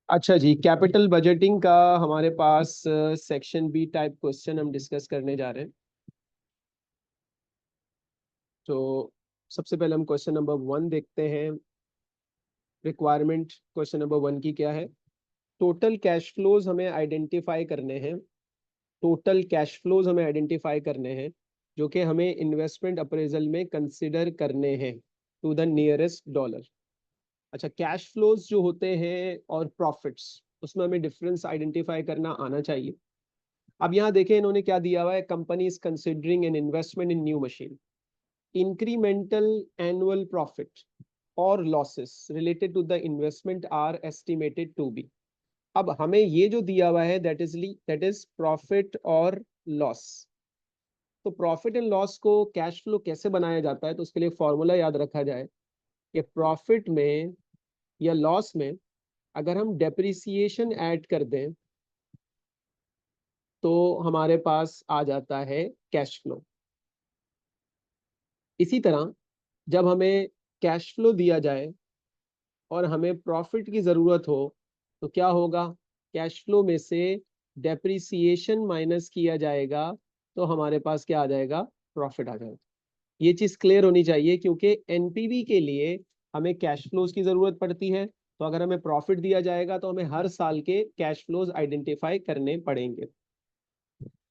अच्छा जी, capital budgeting का हमारे पास सेक्शन बी टाइप क्वेश्चन हम डिस्कस करने जा रहे हैं। तो सबसे पहले हम क्वेश्चन नंबर 1 देखते हैं। रिक्वायरमेंट क्वेश्चन नंबर 1 की क्या है? टोटल कैश फ्लोज हमें आइडेंटिफाई करने हैं। टोटल कैश फ्लोज हमें आइडेंटिफाई करने हैं जो कि हमें इन्वेस्टमेंट अप्रेजल में कंसिडर करने हैं टू द नियरेस्ट डॉलर। अच्छा, कैश फ्लोज जो होते हैं और प्रॉफिट्स, उसमें हमें डिफरेंस आइडेंटिफाई करना आना चाहिए। अब यहाँ देखें इन्होंने क्या दिया हुआ है, company is considering an investment in new machine, incremental annual profit और losses related to the investment are estimated to be. अब हमें ये जो दिया हुआ है दैट इज प्रॉफिट और लॉस। तो प्रॉफिट एंड लॉस को कैश फ्लो कैसे बनाया जाता है, तो उसके लिए फॉर्मूला याद रखा जाए कि प्रॉफिट में या लॉस में अगर हम डेप्रिसिएशन ऐड कर दें तो हमारे पास आ जाता है कैश फ्लो। इसी तरह जब हमें कैश फ्लो दिया जाए और हमें प्रॉफिट की ज़रूरत हो तो क्या होगा, कैश फ्लो में से डेप्रिसिएशन माइनस किया जाएगा तो हमारे पास क्या आ जाएगा, प्रॉफिट आ जाएगा। ये चीज़ क्लियर होनी चाहिए क्योंकि एनपीवी के लिए हमें कैश फ्लोज की ज़रूरत पड़ती है। तो अगर हमें प्रॉफिट दिया जाएगा तो हमें हर साल के कैश फ्लोज आइडेंटिफाई करने पड़ेंगे।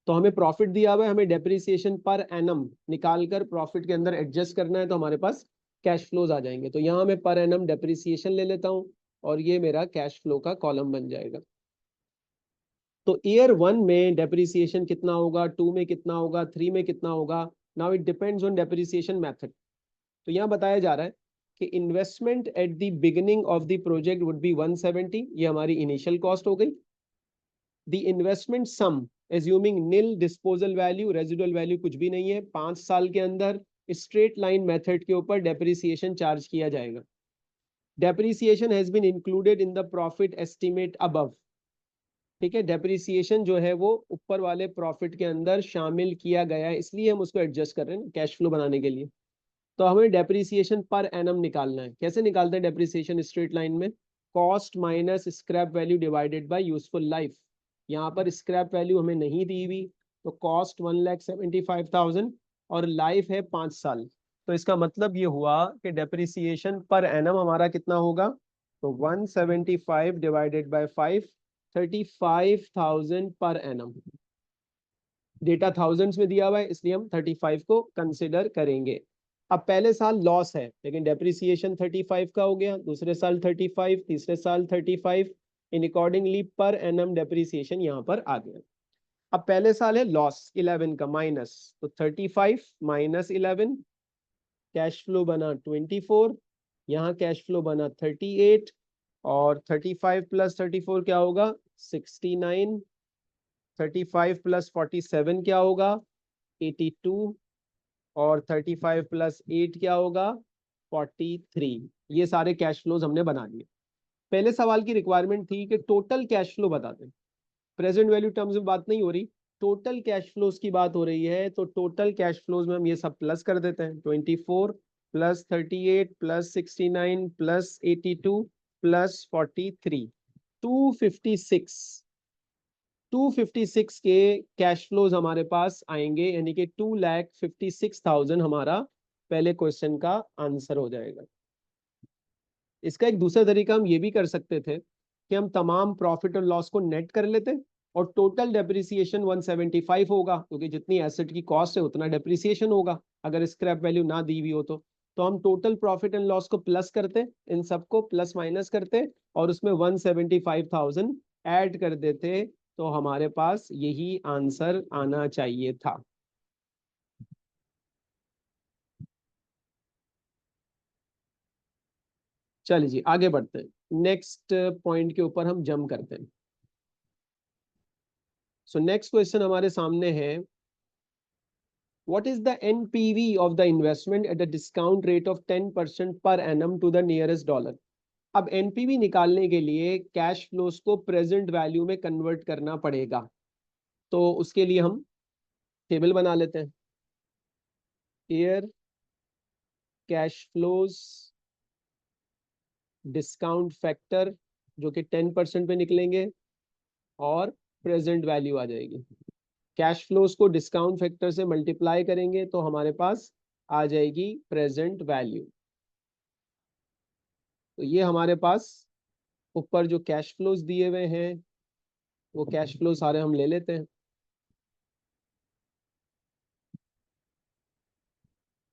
तो हमें प्रॉफिट दिया हुआ है, हमें डेप्रिसिएशन पर एनम निकाल कर प्रॉफिट के अंदर एडजस्ट करना है तो हमारे पास कैश फ्लोज आ जाएंगे। तो यहाँ मैं पर एनम डेप्रिसिएशन ले लेता हूँ और ये मेरा कैश फ्लो का कॉलम बन जाएगा। तो ईयर 1 में डेप्रिसिएशन कितना होगा, 2 में कितना होगा, 3 में कितना होगा। Now it depends on depreciation method. तो यहाँ बताया जा रहा है कि investment at the beginning of the project would be 170, ये हमारी इनिशियल कॉस्ट हो गई। The investment sum assuming nil disposal value, residual value कुछ भी नहीं है, 5 साल के अंदर स्ट्रेट लाइन मेथड के ऊपर डेप्रिसिएशन चार्ज किया जाएगा। Depreciation has been included in the profit estimate above. ठीक है, डेप्रिसिएशन जो है वो ऊपर वाले प्रॉफिट के अंदर शामिल किया गया है, इसलिए हम उसको एडजस्ट कर रहे हैं कैश फ्लो बनाने के लिए। तो हमें डेप्रिसिएशन पर एनम निकालना है। कैसे निकालते हैं डेप्रिसिएशन स्ट्रेट लाइन में? Cost minus scrap value divided by useful life. यहाँ पर स्क्रैप वैल्यू हमें नहीं दी हुई, तो कॉस्ट 1,75,000 और लाइफ है 5 साल। तो इसका मतलब ये हुआ कि डेप्रिसिएशन पर एनम हमारा कितना होगा, तो 175 divided by 5, 35,000 per annum. Data thousands में दिया हुआ है इसलिए हम 35 को कंसिडर करेंगे। अब पहले साल लॉस है लेकिन डेप्रिसिएशन 35 का हो गया, दूसरे साल 35, तीसरे साल 35, इन अकॉर्डिंगली पर एनम डेप्रिसिएशन यहाँ पर आ गया। अब पहले साल है लॉस 11 का माइनस, तो 35 माइनस 11, कैश फ्लो बना 24, यहाँ कैश फ्लो बना 38, और 35 प्लस 34 क्या होगा, 69, 35 प्लस 47 क्या होगा, 82, और 35 प्लस 8 क्या होगा, 43। ये सारे कैश फ्लोज हमने बना दिए। पहले सवाल की रिक्वायरमेंट थी कि टोटल कैश फ्लो बता दें। प्रेजेंट वैल्यू टर्म्स में बात नहीं हो रही, टोटल कैश फ्लोज की बात हो रही है। तो टोटल कैश फ्लोज में हम ये सब प्लस कर देते हैं, 24 प्लस 38 प्लस 69 प्लस 82 प्लस 43, 256। 256 के कैश फ्लोज हमारे पास आएंगे, यानी कि 2,56,000 हमारा पहले क्वेश्चन का आंसर हो जाएगा। इसका एक दूसरा तरीका हम ये भी कर सकते थे कि हम तमाम प्रॉफिट और लॉस को नेट कर लेते और टोटल डेप्रिसिएशन 175 होगा, क्योंकि जितनी एसेट की कॉस्ट है उतना डेप्रिसिएशन होगा अगर स्क्रैप वैल्यू ना दी हुई हो तो हम टोटल प्रॉफिट एंड लॉस को प्लस करते, इन सबको प्लस माइनस करते और उसमें 175,000 ऐड कर देते, तो हमारे पास यही आंसर आना चाहिए था। चलिए जी आगे बढ़ते हैं, नेक्स्ट पॉइंट के ऊपर हम जंप करते हैं। सो नेक्स्ट क्वेश्चन हमारे सामने है, what is the NPV of the investment at a discount rate of 10% per annum to the nearest dollar। अब एनपीवी निकालने के लिए कैश फ्लोस को प्रेजेंट वैल्यू में कन्वर्ट करना पड़ेगा। तो उसके लिए हम टेबल बना लेते हैं, year cash flows discount factor जो कि 10% पे निकलेंगे और प्रेजेंट वैल्यू आ जाएगी। कैश फ्लोज को डिस्काउंट फैक्टर से मल्टीप्लाई करेंगे तो हमारे पास आ जाएगी प्रेजेंट वैल्यू। तो ये हमारे पास ऊपर जो कैश फ्लोज दिए हुए हैं वो कैश फ्लो सारे हम ले लेते हैं।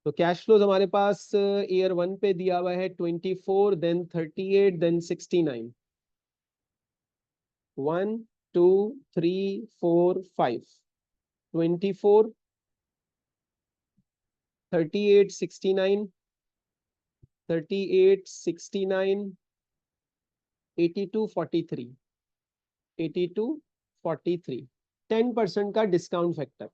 तो कैश फ्लोज हमारे पास ईयर 1 पे दिया हुआ है 24, देन 38, देन 69। 1 2 3 4 5 24 38 69 38 69 82 43 82 43 10% का डिस्काउंट फैक्टर।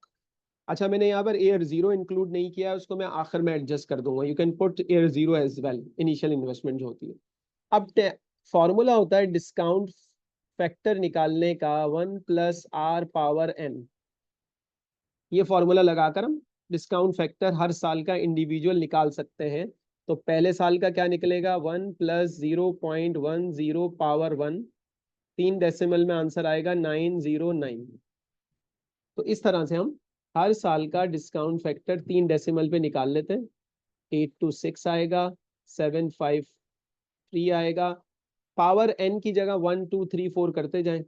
अच्छा, मैंने यहाँ पर एयर जीरो इंक्लूड नहीं किया, उसको मैं आखिर में एडजस्ट कर दूंगा। You can put here zero as well, initial investment जो होती है। अब फॉर्मूला होता है डिस्काउंट फैक्टर निकालने का 1+R⁴n। ये फॉर्मूला लगाकर हम डिस्काउंट फैक्टर हर साल का इंडिविजुअल निकाल सकते हैं। तो पहले साल का क्या निकलेगा, 1+0.10⁻1। 3 डेसिमल में आंसर आएगा 909। तो इस तरह से हम हर साल का डिस्काउंट फैक्टर 3 डेसिमल पे निकाल लेते हैं। 826 आएगा, 753 आएगा। पावर n की जगह 1 2 3 4 करते जाएं।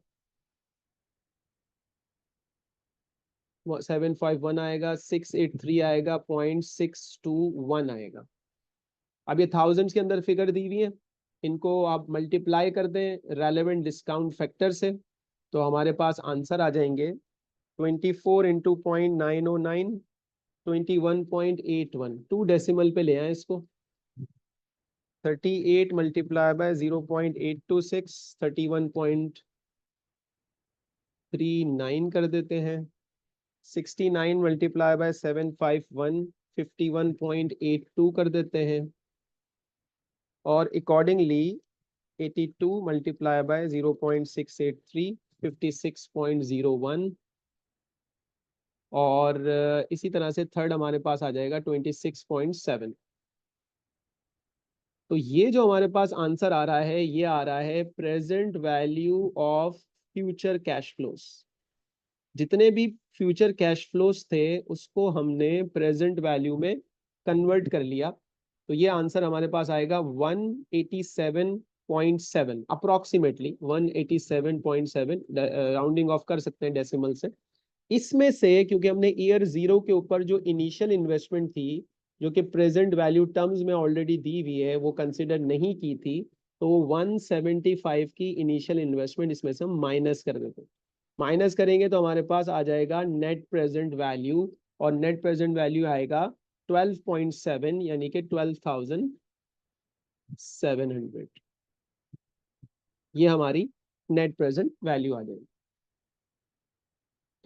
751 आएगा, 683 आएगा, 0.621 आएगा। अब ये थाउजेंड्स के अंदर फिगर दी हुई है, इनको आप मल्टीप्लाई कर दें रेलेवेंट डिस्काउंट फैक्टर से तो हमारे पास आंसर आ जाएंगे 24 इंटू 0.909, 21.81। 2 डेसिमल पे ले आए इसको। 38 मल्टीप्लाई बाय 0.826, 31.39 कर देते हैं। 69 मल्टीप्लाई बाय 751, 51.82 कर देते हैं। और अकॉर्डिंगली 82 मल्टीप्लाई बाय 0.683, 56.01। और इसी तरह से थर्ड हमारे पास आ जाएगा 26.7। तो ये जो हमारे पास आंसर आ रहा है ये आ रहा है present value of future cash flows. जितने भी फ्यूचर कैश फ्लोस थे उसको हमने प्रेजेंट वैल्यू में कन्वर्ट कर लिया। तो ये आंसर हमारे पास आएगा 187.7, अप्रोक्सीमेटली 187.7। राउंडिंग ऑफ कर सकते हैं डेसिमल से। इसमें से क्योंकि हमने ईयर जीरो के ऊपर जो इनिशियल इन्वेस्टमेंट थी जो कि प्रेजेंट वैल्यू टर्म्स में ऑलरेडी दी हुई है वो कंसिडर नहीं की थी, तो 175 की इनिशियल इन्वेस्टमेंट इसमें से हम माइनस कर देते हैं। माइनस करेंगे तो हमारे पास आ जाएगा नेट प्रेजेंट वैल्यू, और नेट प्रेजेंट वैल्यू आएगा 12.7 यानी कि 12,700। ये हमारी नेट प्रेजेंट वैल्यू आ जाएगी।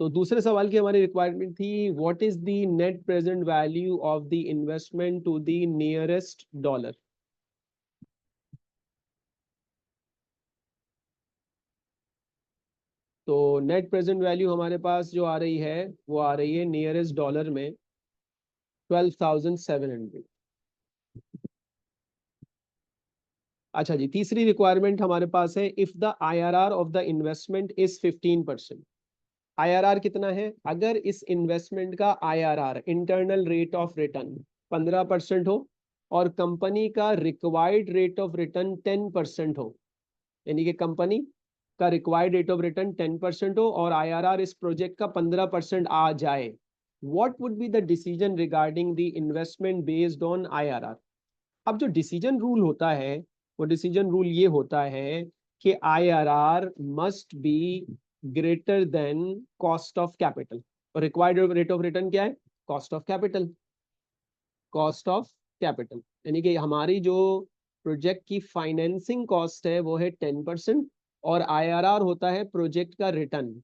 तो दूसरे सवाल की हमारी रिक्वायरमेंट थी what is the net present value of the investment to the nearest dollar. तो नेट प्रेजेंट वैल्यू हमारे पास जो आ रही है वो आ रही है नियरेस्ट डॉलर में 12,700। अच्छा जी, तीसरी रिक्वायरमेंट हमारे पास है if the IRR of the investment is 15%। IRR कितना है, अगर इस इन्वेस्टमेंट का IRR internal rate of return 15% हो और कंपनी का रिक्वायर्ड रेट ऑफ रिटर्न 10% हो, यानी कि कंपनी का रिक्वायर्ड रेट ऑफ रिटर्न 10% हो और IRR इस प्रोजेक्ट का 15% आ जाए, what would be the decision regarding the investment based on IRR। अब जो डिसीजन रूल होता है वो डिसीजन रूल ये होता है कि IRR must be greater than cost of capital. और रिक्वायर्ड रेट ऑफ रिटर्न क्या है, cost of capital. Cost of capital यानी कि हमारी जो प्रोजेक्ट की फाइनेंसिंग कॉस्ट है वो है 10% और IRR होता है प्रोजेक्ट का रिटर्न।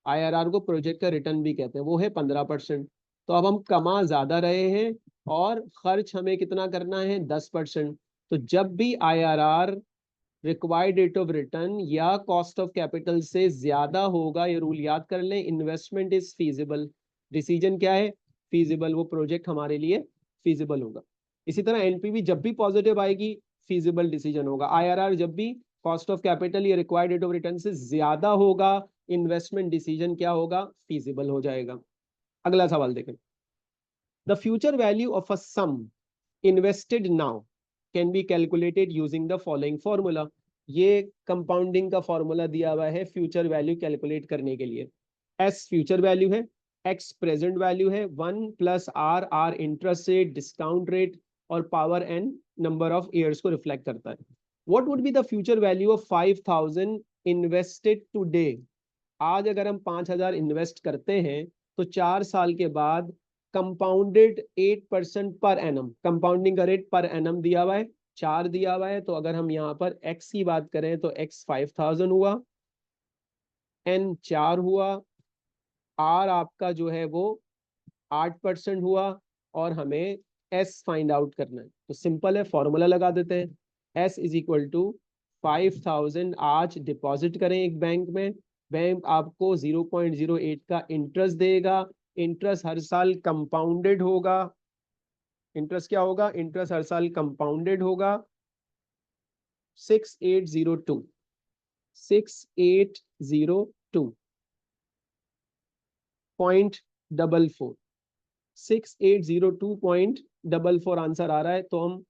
IRR को प्रोजेक्ट का रिटर्न भी कहते हैं, वो है 15%। तो अब हम कमा ज्यादा रहे हैं और खर्च हमें कितना करना है, 10%। तो जब भी IRR required rate of return या कॉस्ट ऑफ कैपिटल से ज्यादा होगा, ये रूल याद कर लें, इन्वेस्टमेंट इज फीजिबल। डिसीजन क्या है, फीजिबल, वो प्रोजेक्ट हमारे लिए फीजिबल होगा। इसी तरह NPV जब भी पॉजिटिव आएगी फीजिबल डिसीजन होगा। IRR जब भी कॉस्ट ऑफ कैपिटल या रिक्वायर्ड रेट ऑफ रिटर्न से ज्यादा होगा, इन्वेस्टमेंट डिसीजन क्या होगा, फीजिबल हो जाएगा। अगला सवाल देखें। The future value of a sum invested now can be calculated using the following formula. ये कंपाउंडिंग का फॉर्मूला दिया हुआ है फ्यूचर वैल्यू कैलकुलेट करने के लिए। एस फ्यूचर वैल्यू है, एक्स प्रेजेंट वैल्यू है, 1 + R interest rate, discount rate, और power N number of years को रिफ्लेक्ट करता है। What would be the future value of 5000 invested today. आज अगर हम 5000 इन्वेस्ट करते हैं तो 4 साल के बाद कंपाउंडेड 8% पर एनम, कंपाउंडिंग का रेट पर एनम दिया हुआ है, 4 दिया हुआ है। तो अगर हम यहाँ पर एक्स की बात करें तो एक्स 5000 हुआ, एन 4 हुआ, आर आपका जो है वो 8% हुआ, और हमें एस फाइंड आउट करना है। तो सिंपल है, फॉर्मूला लगा देते हैं। एस इज इक्वल टू 5000 आज डिपॉजिट करें एक बैंक में, बैंक आपको 0.08 का इंटरेस्ट देगा। इंटरेस्ट हर साल कंपाउंडेड होगा। इंटरेस्ट क्या होगा, इंटरेस्ट हर साल कंपाउंडेड होगा। 6802 6802.44 6802.44 आंसर आ रहा है। तो हम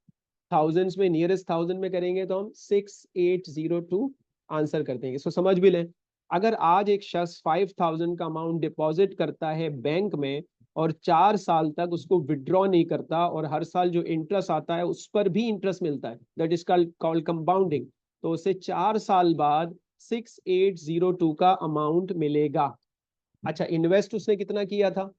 थाउजेंड्स में, नियरेस्ट थाउजेंड में करेंगे तो हम 6802 आंसर कर देंगे। सो समझ भी लें, अगर आज एक शख्स 5000 का अमाउंट डिपॉजिट करता है बैंक में और 4 साल तक उसको विड्रॉ नहीं करता, और हर साल जो इंटरेस्ट आता है उस पर भी इंटरेस्ट मिलता है, दैट इज कॉल्ड कंपाउंडिंग, तो उसे 4 साल बाद 6802 का अमाउंट मिलेगा। अच्छा, इन्वेस्ट उसने कितना किया था,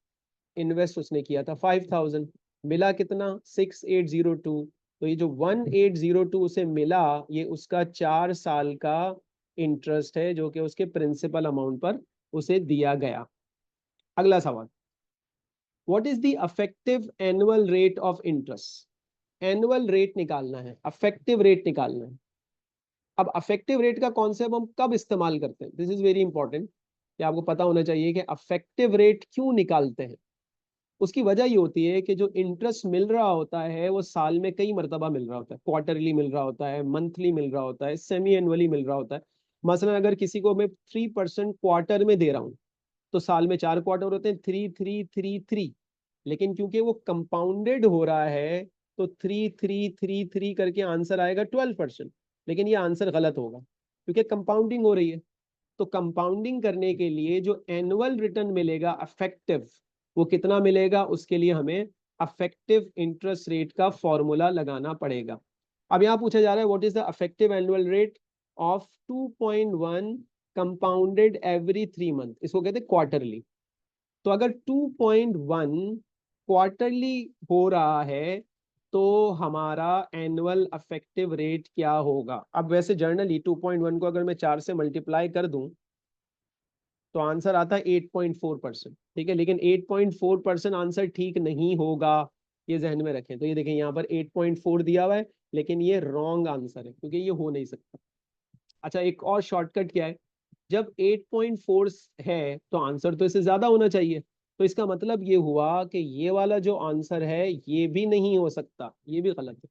इन्वेस्ट उसने किया था 5000, मिला कितना 6802। तो ये जो 1802 उसे मिला, ये उसका 4 साल का इंटरेस्ट है जो कि उसके प्रिंसिपल अमाउंट पर उसे दिया गया। अगला सवाल, what is the affective annual rate of interest. Annual rate निकालना है, अफेक्टिव रेट निकालना है। अब अफेक्टिव रेट का कॉन्सेप्ट हम कब इस्तेमाल करते हैं, दिस इज वेरी इंपॉर्टेंट, कि आपको पता होना चाहिए कि अफेक्टिव रेट क्यों निकालते हैं। उसकी वजह ये होती है कि जो इंटरेस्ट मिल रहा होता है वो साल में कई मरतबा मिल रहा होता है, क्वार्टरली मिल रहा होता है, मंथली मिल रहा होता है, सेमी एनुअली मिल रहा होता है। मसलन अगर किसी को मैं 3% क्वार्टर में दे रहा हूँ तो साल में 4 क्वार्टर होते हैं, 3 3 3 3। लेकिन क्योंकि वो कंपाउंडेड हो रहा है तो 3 3 3 3 करके आंसर आएगा 12%। लेकिन ये आंसर गलत होगा क्योंकि कंपाउंडिंग हो रही है। तो कंपाउंडिंग करने के लिए जो एनुअल रिटर्न मिलेगा अफेक्टिव, वो कितना मिलेगा, उसके लिए हमें अफेक्टिव इंटरेस्ट रेट का फॉर्मूला लगाना पड़ेगा। अब यहाँ पूछा जा रहा है what is the affective annual rate of 2.1 compounded every 3 month, इसको कहते हैं क्वार्टरली। तो अगर 2.1 क्वार्टरली हो रहा है तो हमारा एनुअल अफेक्टिव रेट क्या होगा। अब वैसे जर्नली 2.1 को अगर मैं 4 से मल्टीप्लाई कर दूं तो आंसर आता है 8.4%, ठीक है। लेकिन 8.4% आंसर ठीक नहीं होगा, ये जहन में रखें। तो ये देखें यहाँ पर 8.4 दिया हुआ है, लेकिन ये रॉन्ग आंसर है क्योंकि ये हो नहीं सकता। अच्छा, एक और शॉर्टकट क्या है, जब 8.4 है तो आंसर तो इससे ज्यादा होना चाहिए। तो इसका मतलब ये हुआ कि ये वाला जो आंसर है ये भी नहीं हो सकता, ये भी गलत है।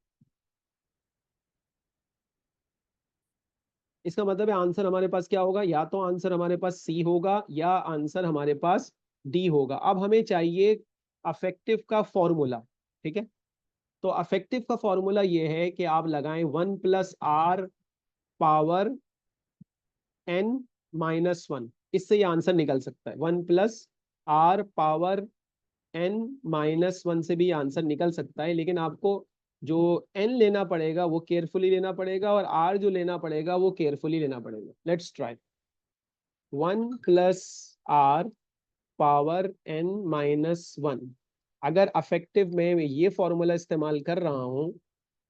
इसका मतलब है आंसर हमारे पास क्या होगा, या तो आंसर हमारे पास सी होगा या आंसर हमारे पास डी होगा। अब हमें चाहिए अफेक्टिव का फॉर्मूला, ठीक है। तो अफेक्टिव का फॉर्मूला ये है कि आप लगाएं 1 + r n-1, इससे ये आंसर निकल सकता है। 1 + r n-1 से भी आंसर निकल सकता है, लेकिन आपको जो n लेना पड़ेगा वो केयरफुली लेना पड़ेगा, और r जो लेना पड़ेगा वो केयरफुली लेना पड़ेगा। Let's try. 1 + r n-1। अगर अफेक्टिव में ये फॉर्मूला इस्तेमाल कर रहा हूँ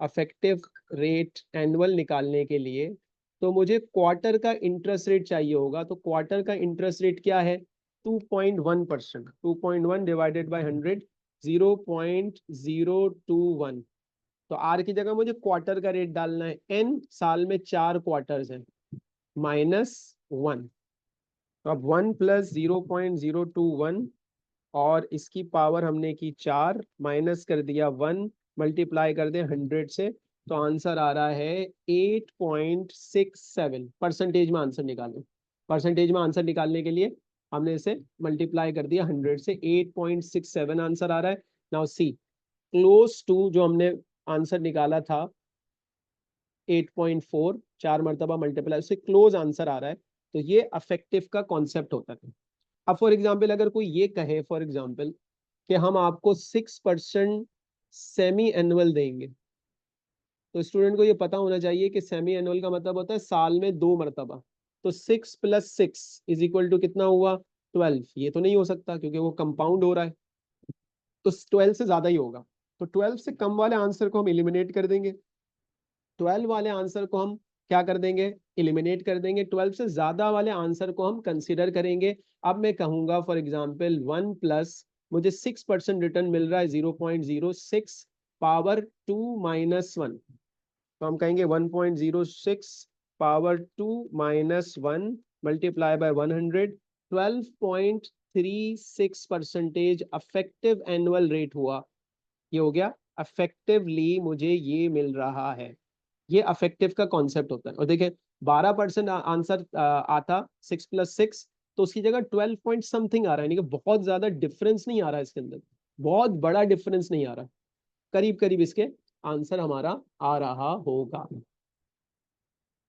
अफेक्टिव रेट एनुअल निकालने के लिए, तो मुझे क्वार्टर का इंटरेस्ट रेट चाहिए होगा। तो क्वार्टर का इंटरेस्ट रेट क्या है, 2.1%। 2.1 डिवाइडेड बाई 100, 0.021। तो आर की जगह मुझे क्वार्टर का रेट डालना है। एन साल में 4 क्वार्टर्स हैं, -1। तो अब 1 + 0.021 और इसकी पावर हमने की 4, माइनस कर दिया 1, मल्टीप्लाई कर दे 100 से, तो आंसर आ रहा है 8.67। परसेंटेज में आंसर निकालें, परसेंटेज में आंसर निकालने के लिए हमने इसे मल्टीप्लाई कर दिया 100 से, 8.67 आंसर आ रहा है। नाउ सी, क्लोज टू जो हमने आंसर निकाला था 8.4, 4 मरतबा मल्टीप्लाई, उससे क्लोज आंसर आ रहा है। तो ये अफेक्टिव का कॉन्सेप्ट होता है। अब फॉर एग्जाम्पल अगर कोई ये कहे फॉर एग्जाम्पल कि हम आपको 6% सेमी एनुअल देंगे, तो स्टूडेंट को ये पता होना चाहिए कि सेमी एनुअल का मतलब होता है साल में 2 मरतबा। तो 6 + 6 इज इक्वल टू कितना हुआ? 12। ये तो नहीं हो सकता क्योंकि वो कंपाउंड हो रहा है, तो 12 से ज्यादा ही होगा। तो 12 से कम वाले आंसर को हम इलिमिनेट कर देंगे, 12 वाले आंसर को हम क्या कर देंगे? इलिमिनेट कर देंगे। 12 से ज्यादा वाले आंसर को हम कंसिडर करेंगे। अब मैं कहूंगा फॉर एग्जाम्पल 1 प्लस, मुझे 6% रिटर्न मिल रहा है 0.06 पावर 2 - 1, तो हम कहेंगे 1.06 power 2 - 1 multiply by 100, 12.36% affective annual rate हुआ। ये हो गया अफेक्टिवली मुझे ये मिल रहा है। ये अफेक्टिव का कॉन्सेप्ट होता है। और देखिए 12% आंसर आता 6 + 6, तो उसकी जगह 12 पॉइंट समथिंग आ रहा है, यानी कि बहुत ज्यादा डिफरेंस नहीं आ रहा है इसके अंदर, बहुत बड़ा डिफरेंस नहीं आ रहा, करीब करीब इसके आंसर हमारा आ रहा होगा।